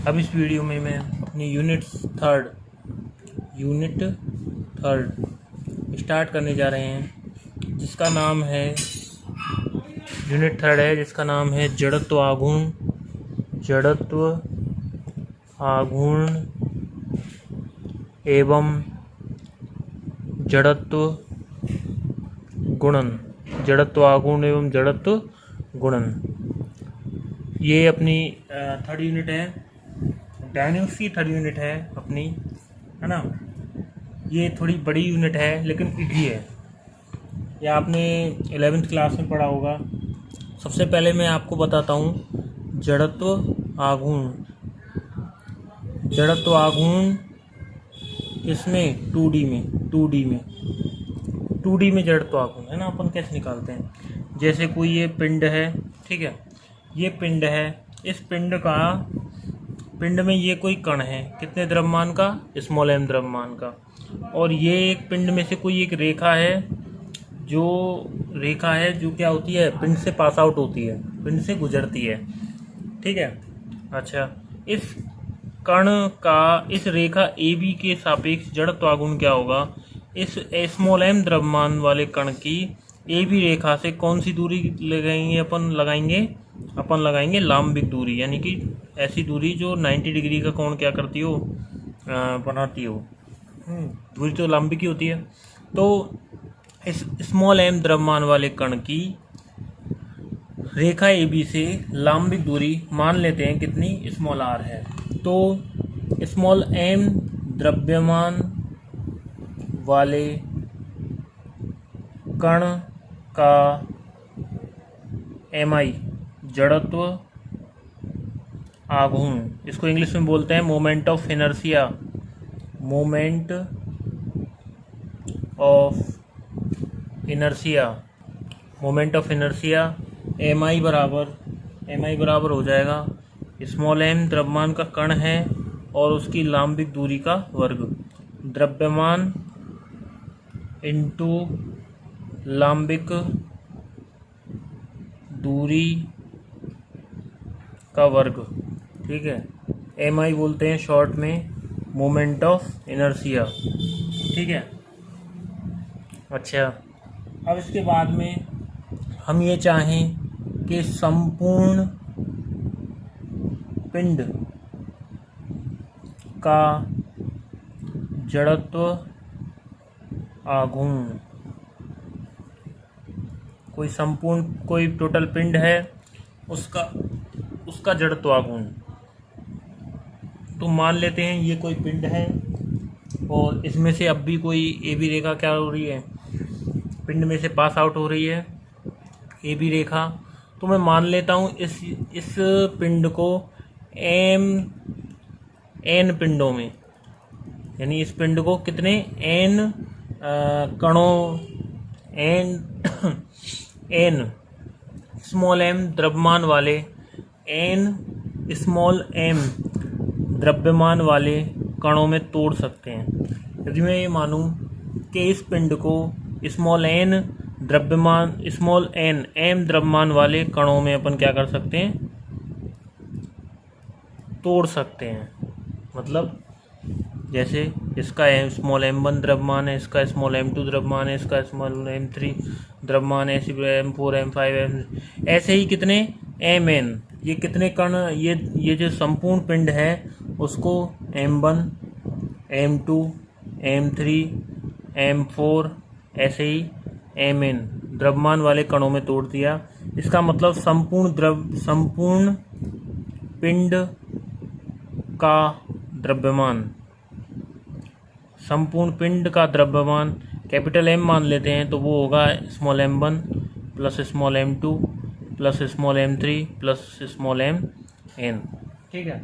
अब इस वीडियो में मैं अपनी यूनिट थर्ड स्टार्ट करने जा रहे हैं, जिसका नाम है यूनिट थर्ड है, जिसका नाम है जड़त्व आघूर्ण एवं जड़त्व गुणन। जड़त्व आघूर्ण एवं जड़त्व गुणन, ये अपनी थर्ड यूनिट है, डायनेमिक्स की थर्ड यूनिट है अपनी, है ना। ये थोड़ी बड़ी यूनिट है लेकिन इजी है, ये आपने 11th क्लास में पढ़ा होगा। सबसे पहले मैं आपको बताता हूँ जड़त्व आघूर्ण किसमें 2D में जड़त्व आघूर्ण, है ना। अपन कैसे निकालते हैं, जैसे कोई ये पिंड है, ठीक है, ये पिंड है, इस पिंड में ये कोई कण है, कितने द्रव्यमान का, स्मॉल m द्रव्यमान का, और ये एक पिंड में से कोई एक रेखा है जो क्या होती है, पिंड से पास आउट होती है, पिंड से गुजरती है, ठीक है। अच्छा, इस कण का इस रेखा AB के सापेक्ष जड़त्व आघूर्ण क्या होगा। इस स्मॉल m द्रव्यमान वाले कण की AB रेखा से कौन सी दूरी अपन लगाएंगे लांबिक दूरी, यानी कि ऐसी दूरी जो 90 डिग्री का कोण क्या करती हो, बनाती हो। दूरी तो लांबिक ही होती है। तो इस स्मॉल m द्रव्यमान वाले कण की रेखा AB से लांबिक दूरी मान लेते हैं कितनी, स्मॉल r है। तो स्मॉल m द्रव्यमान वाले कण का MI जड़त्व आघूर्ण, इसको इंग्लिश में बोलते हैं मोमेंट ऑफ इनर्शिया। MI बराबर हो जाएगा स्मॉल m द्रव्यमान का कण है और उसकी लांबिक दूरी का वर्ग, द्रव्यमान इंटू लांबिक दूरी का वर्ग, ठीक है। MI बोलते हैं शॉर्ट में मोमेंट ऑफ इनर्शिया, ठीक है। अच्छा, अब इसके बाद में हम ये चाहें कि संपूर्ण पिंड का जड़त्व आघूर्ण, कोई टोटल पिंड है, उसका जड़त्व आघूर्ण। तो मान लेते हैं ये कोई पिंड है और इसमें से अब भी कोई AB रेखा क्या हो रही है, पिंड में से पास आउट हो रही है AB रेखा। तो मैं मान लेता हूँ इस पिंड को n पिंडों में, यानी इस पिंड को कितने n कणों, n स्मॉल m द्रव्यमान वाले कणों में तोड़ सकते हैं। यदि मैं ये मानूं कि इस पिंड को स्मॉल m द्रव्यमान वाले कणों में अपन क्या कर सकते हैं, तोड़ सकते हैं। मतलब जैसे इसका स्मॉल m1 द्रव्यमान है, इसका स्मॉल m2 द्रव्यमान है, इसका स्मॉल m3 द्रव्यमान है, ऐसे m4 m5 ऐसे ही कितने mn, ये कितने कण, ये जो संपूर्ण पिंड है उसको m1 m2 m3 m4 ऐसे ही mn द्रव्यमान वाले कणों में तोड़ दिया। इसका मतलब संपूर्ण पिंड का द्रव्यमान कैपिटल M मान लेते हैं, तो वो होगा small m1 plus small m2 plus small m3 plus small mn, ठीक है।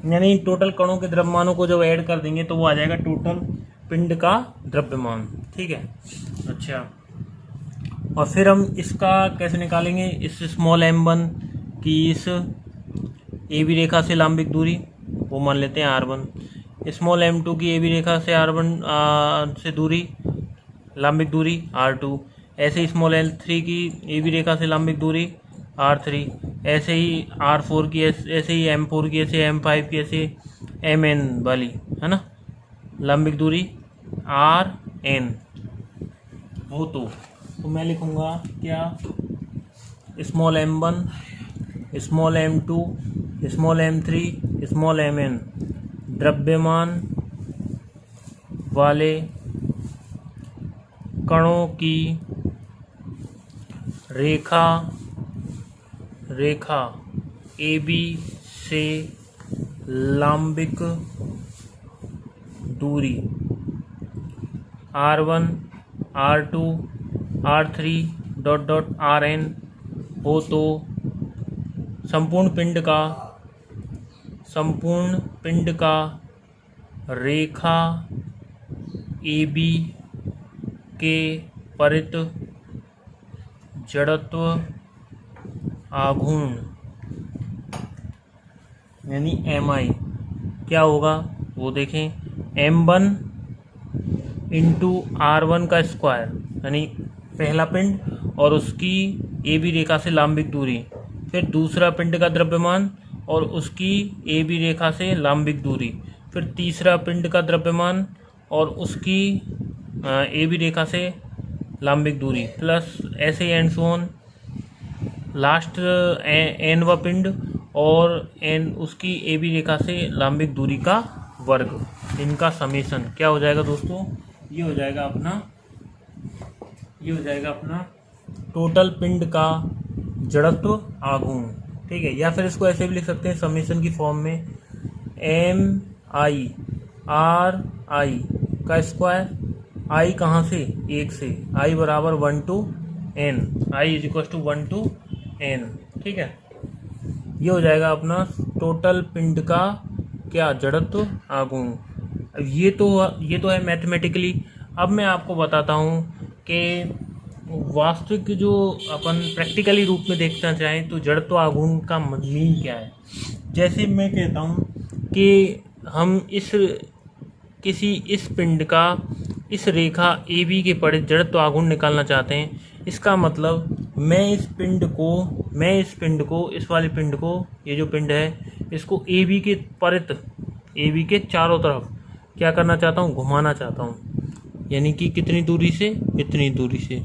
यानी टोटल कणों के द्रव्यमानों को जब ऐड कर देंगे तो वो आ जाएगा टोटल पिंड का द्रव्यमान, ठीक है। अच्छा, और फिर हम इसका कैसे निकालेंगे, इस स्मॉल m1 की इस AB रेखा से लांबिक दूरी वो मान लेते हैं r1, स्मॉल m2 की AB रेखा से r1 से लांबिक दूरी r2, ऐसे स्मॉल l3 की AB रेखा से लांबिक दूरी r3, ऐसे ही R4 की, ऐसे ही M4 की, ऐसे M5 की, ऐसे MN वाली, है ना, लंबिक दूरी RN हो तो मैं लिखूँगा क्या, small m1, small m2, small m3, small mn द्रव्यमान वाले कणों की रेखा AB से लंबिक दूरी R1, R2, R3 dot dot RN हो तो संपूर्ण पिंड का रेखा AB के परित जड़त्व आघूर्ण यानी MI क्या होगा वो देखें। M1 इंटू R1 का स्क्वायर यानी पहला पिंड और उसकी AB रेखा से लंबिक दूरी, फिर दूसरा पिंड का द्रव्यमान और उसकी AB रेखा से लंबिक दूरी, फिर तीसरा पिंड का द्रव्यमान और उसकी AB रेखा से लंबिक दूरी, प्लस ऐसे एंड सो ऑन लास्ट nवा पिंड और n उसकी AB रेखा से लंबिक दूरी का वर्ग, इनका समेशन क्या हो जाएगा दोस्तों, ये हो जाएगा अपना टोटल पिंड का जड़त्व आघूर्ण। ठीक है, या फिर इसको ऐसे भी लिख सकते हैं समेशन की फॉर्म में, MI RI का स्क्वायर, I कहाँ से, 1 से, I बराबर 1 to n, I is equal to 1 to n। ठीक है, ये हो जाएगा अपना टोटल पिंड का क्या, जड़त्व आघूर्ण। अब ये तो है मैथमेटिकली। अब मैं आपको बताता हूँ कि वास्तविक जो अपन प्रैक्टिकली रूप में देखना चाहें तो जड़त्व आघूर्ण का मीन क्या है। जैसे मैं कहता हूँ कि हम इस पिंड का इस रेखा AB के परित जड़त्व आघूर्ण निकालना चाहते हैं, इसका मतलब मैं इस पिंड को इस वाले पिंड को, ये जो पिंड है इसको AB के परित, AB के चारों तरफ क्या करना चाहता हूँ, घुमाना चाहता हूँ। यानी कि कितनी दूरी से, इतनी दूरी से।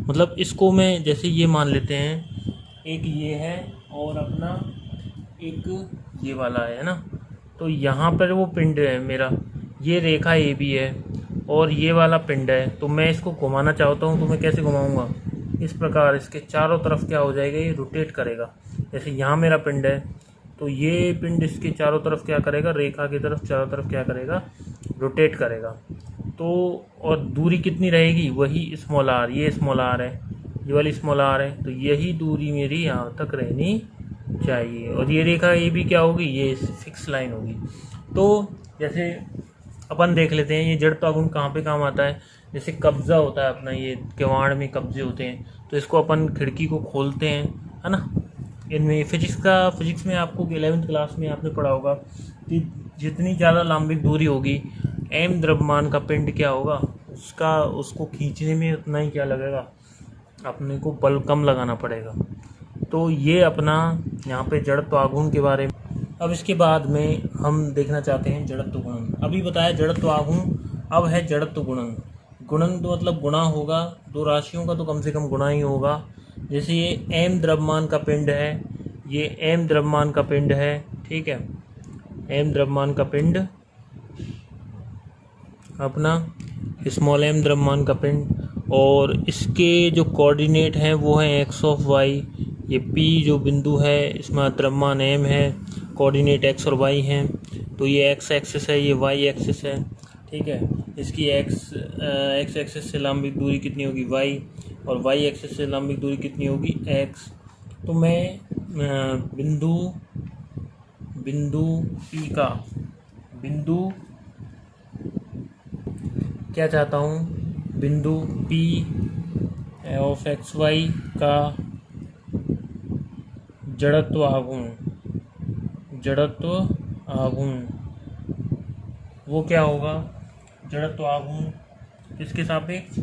मतलब इसको मैं जैसे ये मान लेते हैं, एक ये है और अपना एक ये वाला है ना, तो यहाँ पर वो पिंड है मेरा, ये रेखा AB है और ये वाला पिंड है, तो मैं इसको घुमाना चाहता हूँ। तो मैं कैसे घुमाऊँगा, इस प्रकार इसके चारों तरफ क्या हो जाएगा, ये रोटेट करेगा। जैसे यहाँ मेरा पिंड है तो ये पिंड इसके चारों तरफ क्या करेगा, रेखा की तरफ चारों तरफ क्या करेगा, रोटेट करेगा। तो और दूरी कितनी रहेगी, वही स्मॉल r, ये स्मॉल r है, ये वाली स्मॉल r है, तो यही दूरी मेरी यहाँ तक रहनी चाहिए। और ये रेखा AB क्या होगी, ये फिक्स लाइन होगी। तो जैसे अपन देख लेते हैं ये जड़त्व आघूर्ण कहाँ पे काम आता है। जैसे कब्जा होता है अपना, ये किवाड़ में कब्जे होते हैं, तो इसको अपन खिड़की को खोलते हैं, है ना। इनमें फिजिक्स में आपको 11वीं क्लास में आपने पढ़ा होगा कि जितनी ज़्यादा लंबिक दूरी होगी, m द्रव्यमान का पिंड क्या होगा, उसको खींचने में उतना ही क्या लगेगा, अपने को बल कम लगाना पड़ेगा। तो ये अपना यहाँ पे जड़त्व आघूर्ण के बारे में। अब इसके बाद में हम देखना चाहते हैं जड़त्व गुणन। अभी बताया जड़त्व आघूर्ण, अब है जड़त्व गुणन। गुणन तो मतलब गुणा होगा, दो राशियों का तो कम से कम गुणा ही होगा। जैसे ये m द्रव्यमान का पिंड है, ये m द्रव्यमान का पिंड है, ठीक है, m द्रव्यमान का पिंड अपना, स्मॉल m द्रव्यमान का पिंड, और इसके जो कोऑर्डिनेट हैं वो है x ऑफ y। ये P जो बिंदु है इसमें द्रव्यमान m है, कोऑर्डिनेट x और y हैं। तो ये x एक्सिस है, ये y एक्सिस है, ठीक है। इसकी x एक्सिस से लंबिक दूरी कितनी होगी, y, और y एक्सिस से लंबिक दूरी कितनी होगी, x। तो मैं बिंदु P का क्या चाहता हूँ, बिंदु P ऑफ xy का जड़त्व आघूर्ण वो क्या होगा, जड़त्व आघूर्ण किसके सापेक्ष,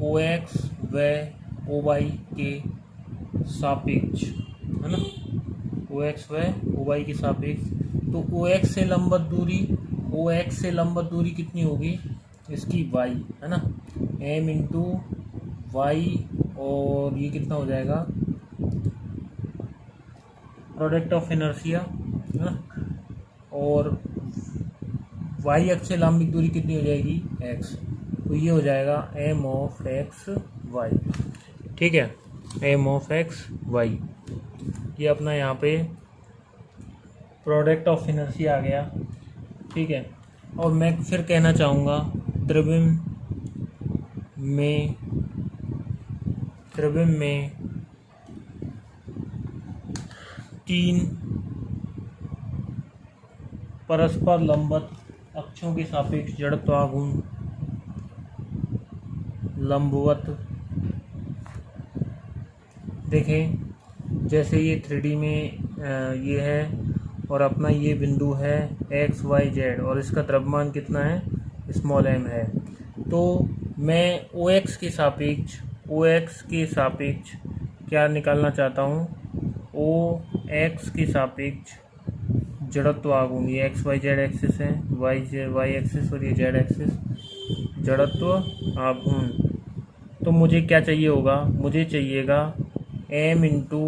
OX व OY के सापेक्ष, है ना। ओ एक्स वाई ओ वाई के सापेक्ष। तो ओ एक्स से लंबवत दूरी, ओ एक्स से लंबवत दूरी कितनी होगी इसकी वाई, है ना, एम इंटू वाई, और ये कितना हो जाएगा प्रोडक्ट ऑफ इनर्शिया, है ना, और वाई अक्ष से लंबित दूरी कितनी हो जाएगी एक्स, तो ये हो जाएगा एम ऑफ एक्स वाई। ठीक है, एम ऑफ एक्स वाई, ये अपना यहाँ पे प्रोडक्ट ऑफ इनर्शिया आ गया। ठीक है, और मैं फिर कहना चाहूँगा त्रिविम में 3 परस्पर लंबवत अक्षों के सापेक्ष जड़त्वाघूर्ण लंबवत, देखें जैसे ये 3D में ये है और अपना ये बिंदु है एक्स वाई जेड, और इसका द्रव्यमान कितना है स्मॉल m है। तो मैं ओ एक्स के सापेक्ष क्या निकालना चाहता हूँ, ओ एक्स के सापेक्ष जड़त्व आघूर्ण, ये एक्स वाई जेड एक्सिस है, वाई एक्सिस और ये जेड एक्सिस, जड़त्व आघूर्ण। तो मुझे क्या चाहिए होगा, मुझे चाहिएगा m इंटू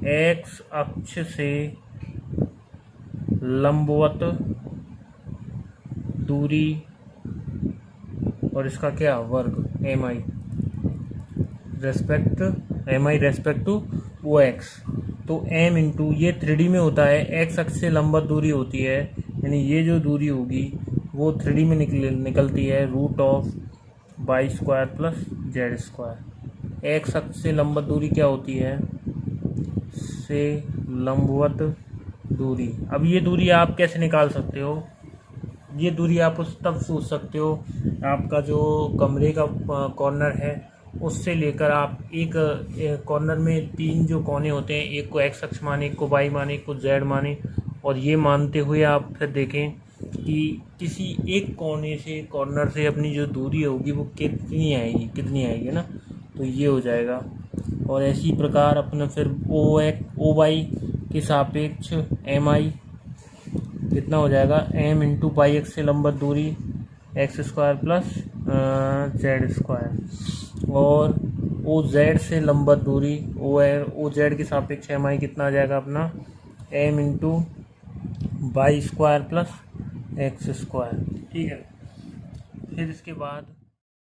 एक्स अक्ष से लंबवत दूरी और इसका क्या वर्ग M I respect to O X. तो m इंटू ये 3D में होता है, एक्स अक्ष से लंबवत दूरी होती है, यानी ये जो दूरी होगी वो 3D में निकलती है root of Y square plus Z square. X अक्ष से लंबवत दूरी क्या होती है, से लंबवत दूरी। अब ये दूरी आप कैसे निकाल सकते हो, ये दूरी आप उस तब सोच सकते हो, आपका जो कमरे का कॉर्नर है उससे लेकर आप एक कॉर्नर में 3 जो कोने होते हैं, एक को एक्स अक्ष माने, एक को वाई माने, एक को जेड माने, और ये मानते हुए आप फिर देखें कि किसी एक कॉर्नर से अपनी जो दूरी होगी वो कितनी आएगी ना, तो ये हो जाएगा। और इसी प्रकार अपना फिर ओ वाई के सापेक्ष एम आई कितना हो जाएगा, एम इंटू पाई एक्स से लंबवत दूरी x square plus Z square, और ओ जेड से लंबवत दूरी ओ जेड के सापेक्ष एम आई कितना आ जाएगा अपना, M into Y square plus X square. ठीक है, फिर इसके बाद